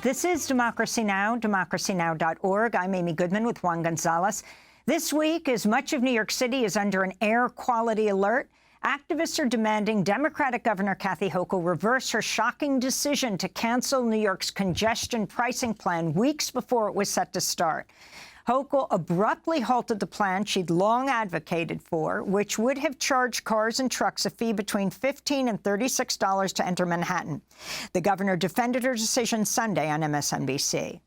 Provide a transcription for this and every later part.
This is Democracy Now!, democracynow.org. I'm Amy Goodman with Juan Gonzalez. This week, as much of New York City is under an air quality alert, activists are demanding Democratic Governor Kathy Hochul reverse her shocking decision to cancel New York's congestion pricing plan weeks before it was set to start. Hochul abruptly halted the plan she'd long advocated for, which would have charged cars and trucks a fee between $15 and $36 to enter Manhattan. The governor defended her decision Sunday on MSNBC.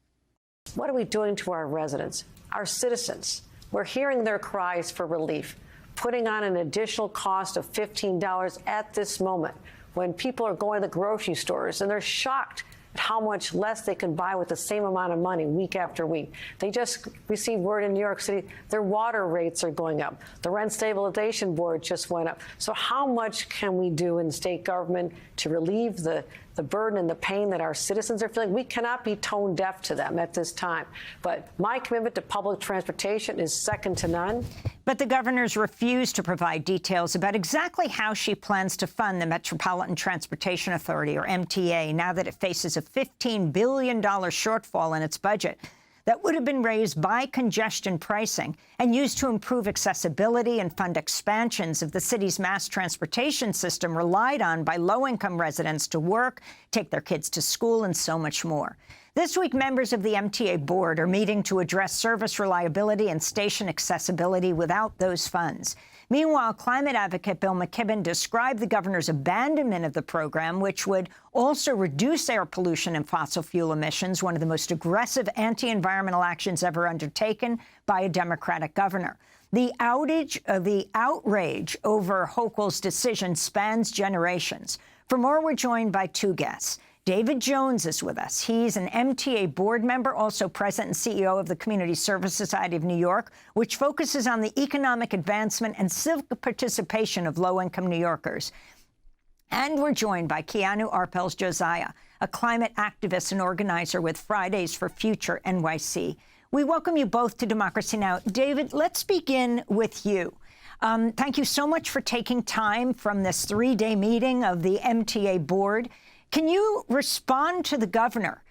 What are we doing to our residents, our citizens? We're hearing their cries for relief, putting on an additional cost of $15 at this moment when people are going to the grocery stores and they're shocked at how much less they can buy with the same amount of money week after week. They just received word in New York City their water rates are going up. The Rent Stabilization Board just went up. So how much can we do in state government to relieve the burden and the pain that our citizens are feeling? We cannot be tone deaf to them at this time. But my commitment to public transportation is second to none. But the governor's refused to provide details about exactly how she plans to fund the Metropolitan Transportation Authority, or MTA, now that it faces a $15 billion shortfall in its budget that would have been raised by congestion pricing and used to improve accessibility and fund expansions of the city's mass transportation system relied on by low-income residents to work, take their kids to school, and so much more. This week, members of the MTA board are meeting to address service reliability and station accessibility without those funds. Meanwhile, climate advocate Bill McKibben described the governor's abandonment of the program, which would also reduce air pollution and fossil fuel emissions, one of the most aggressive anti-environmental actions ever undertaken by a Democratic governor. The outrage over Hochul's decision spans generations. For more, we're joined by two guests. David Jones is with us. He's an MTA board member, also president and CEO of the Community Service Society of New York, which focuses on the economic advancement and civic participation of low-income New Yorkers. And we're joined by Keanu Arpels-Josiah, a climate activist and organizer with Fridays for Future NYC. We welcome you both to Democracy Now! David, let's begin with you. Thank you so much for taking time from this three-day meeting of the MTA board. Can you respond to the governor?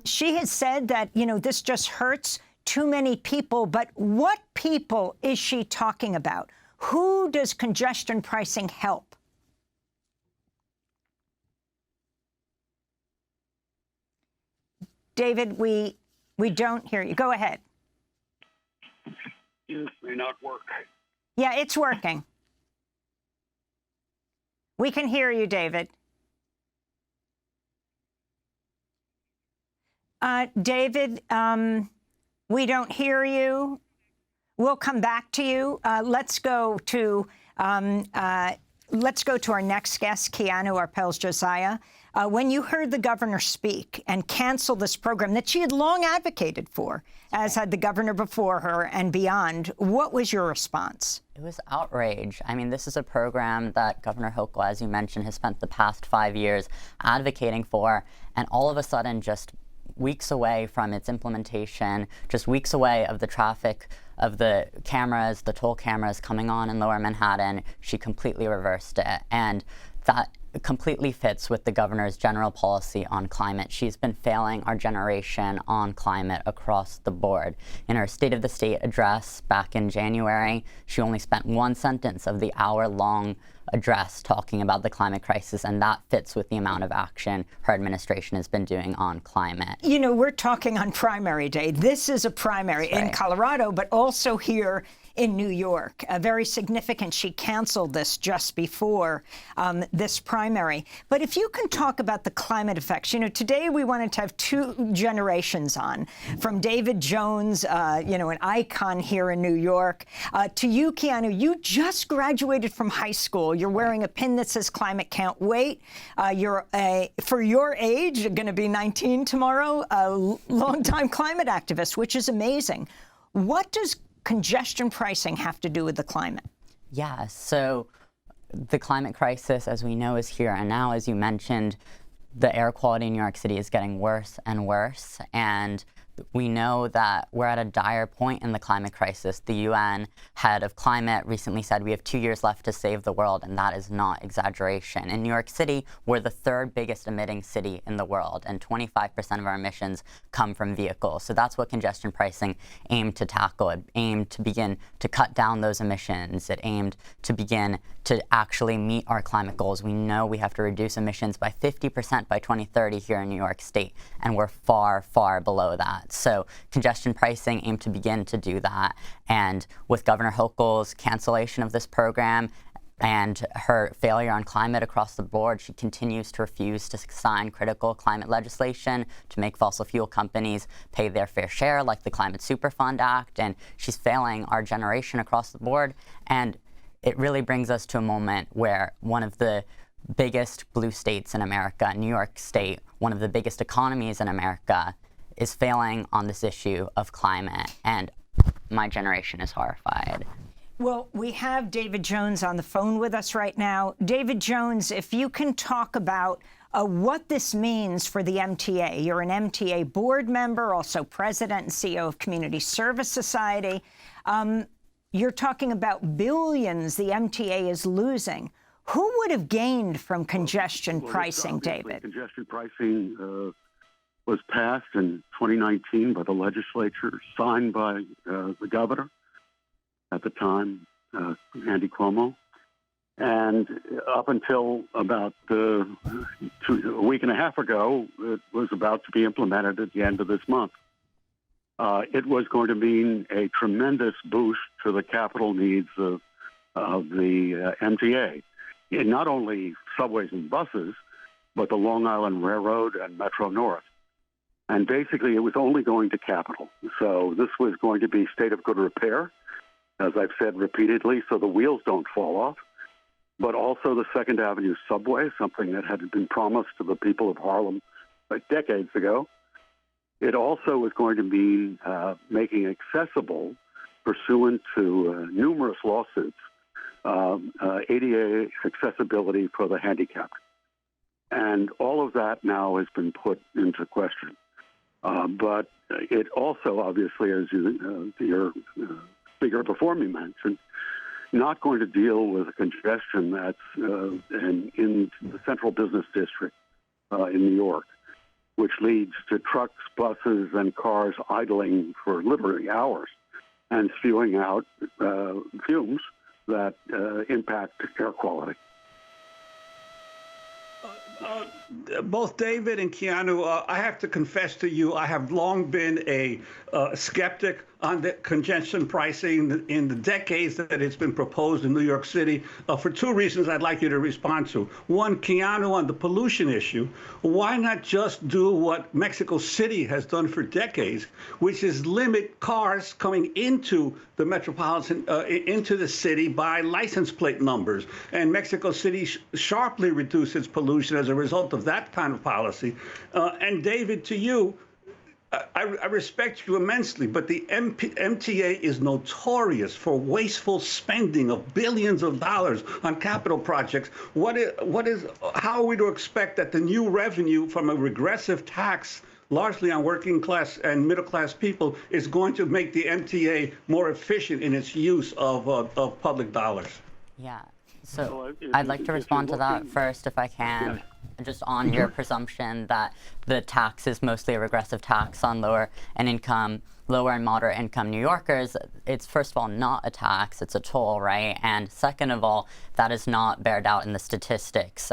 She has said that, this just hurts too many people, but what people is she talking about? Who does congestion pricing help? David, we don't hear you. Go ahead. This may not work. Yeah, it's working. We can hear you, David. David, we don't hear you. We'll come back to you. Let's go to our next guest, Keanu Arpels-Josiah. When you heard the governor speak and cancel this program that she had long advocated for, as had the governor before her and beyond, what was your response? It was outrage. I mean, this is a program that Governor Hochul, as you mentioned, has spent the past 5 years advocating for, and all of a sudden, just weeks away from its implementation, just weeks away of the traffic, of the cameras, the toll cameras coming on in Lower Manhattan, she completely reversed it. And that completely fits with the governor's general policy on climate. She's been failing our generation on climate across the board. In her State of the State address back in January, she only spent one sentence of the hour-long address talking about the climate crisis, and that fits with the amount of action her administration has been doing on climate. We're talking on primary day. This is a primary in Colorado, but also here in New York. Very significant. She canceled this just before this primary. But if you can talk about the climate effects, today we wanted to have two generations on, from David Jones, an icon here in New York, to you, Keanu. You just graduated from high school. You're wearing a pin that says climate can't wait. You're for your age, you're going to be 19 tomorrow, a longtime climate activist, which is amazing. What does congestion pricing have to do with the climate? Yeah, so the climate crisis, as we know, is here and now. As you mentioned, the air quality in New York City is getting worse and worse, and we know that we're at a dire point in the climate crisis. The UN head of climate recently said we have 2 years left to save the world, and that is not exaggeration. In New York City, we're the third biggest emitting city in the world, and 25% of our emissions come from vehicles. So that's what congestion pricing aimed to tackle. It aimed to begin to cut down those emissions. It aimed to begin to actually meet our climate goals. We know we have to reduce emissions by 50% by 2030 here in New York State, and we're far, far below that. So congestion pricing aimed to begin to do that. And with Governor Hochul's cancellation of this program and her failure on climate across the board, she continues to refuse to sign critical climate legislation to make fossil fuel companies pay their fair share, like the Climate Superfund Act. And she's failing our generation across the board. And it really brings us to a moment where one of the biggest blue states in America, New York State, one of the biggest economies in America, is failing on this issue of climate. And my generation is horrified. Well, we have David Jones on the phone with us right now. David Jones, if you can talk about what this means for the MTA. You're an MTA board member, also president and CEO of Community Service Society. You're talking about billions the MTA is losing. Who would have gained from congestion pricing, David? Congestion pricing was passed in 2019 by the legislature, signed by the governor at the time, Andy Cuomo. And up until about a week and a half ago, it was about to be implemented at the end of this month. It was going to mean a tremendous boost to the capital needs of the MTA, in not only subways and buses, but the Long Island Railroad and Metro North. And basically, it was only going to capital. So this was going to be state of good repair, as I've said repeatedly, so the wheels don't fall off. But also the Second Avenue subway, something that had been promised to the people of Harlem decades ago. It also was going to mean making accessible, pursuant to numerous lawsuits, ADA accessibility for the handicapped. And all of that now has been put into question. But it also, obviously, as your speaker before me mentioned, not going to deal with the congestion that's in the central business district in New York, which leads to trucks, buses, and cars idling for literally hours and spewing out fumes that impact air quality. Both David and Keanu, I have to confess to you, I have long been a skeptic on the congestion pricing in the decades that it's been proposed in New York City for two reasons I'd like you to respond to. One, Keanu, on the pollution issue, why not just do what Mexico City has done for decades, which is limit cars coming into the metropolitan, into the city by license plate numbers. And Mexico City sharply reduced its pollution as a result of that kind of policy. And David, to you, I respect you immensely, but the MTA is notorious for wasteful spending of billions of dollars on capital projects. How are we to expect that the new revenue from a regressive tax, largely on working class and middle class people, is going to make the MTA more efficient in its use of public dollars? Yeah. So I'd like to respond to that first, if I can, just on your presumption that the tax is mostly a regressive tax on lower and moderate income New Yorkers. It's, first of all, not a tax, it's a toll, right? And second of all, that is not bared out in the statistics.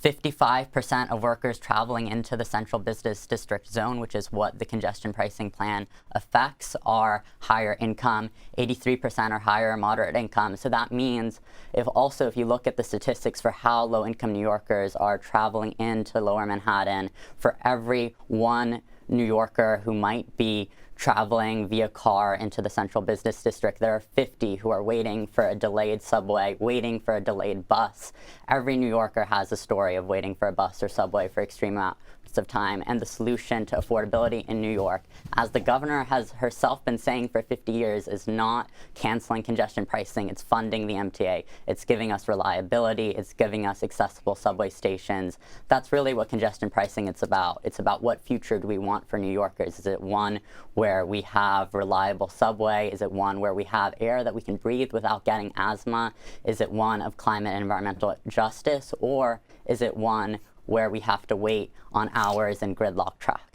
55% of workers traveling into the central business district zone, which is what the congestion pricing plan affects, are higher income. 83% are higher or moderate income. So that means if you look at the statistics for how low-income New Yorkers are traveling into lower Manhattan, for every one New Yorker who might be traveling via car into the central business district, there are 50 who are waiting for a delayed subway, waiting for a delayed bus. Every New Yorker has a story of waiting for a bus or subway for extreme amounts wastes of time, and the solution to affordability in New York, as the governor has herself been saying for 50 years, is not canceling congestion pricing, it's funding the MTA. It's giving us reliability, it's giving us accessible subway stations. That's really what congestion pricing is about. It's about what future do we want for New Yorkers. Is it one where we have reliable subway? Is it one where we have air that we can breathe without getting asthma? Is it one of climate and environmental justice? Or is it one where we have to wait on hours in gridlock traffic?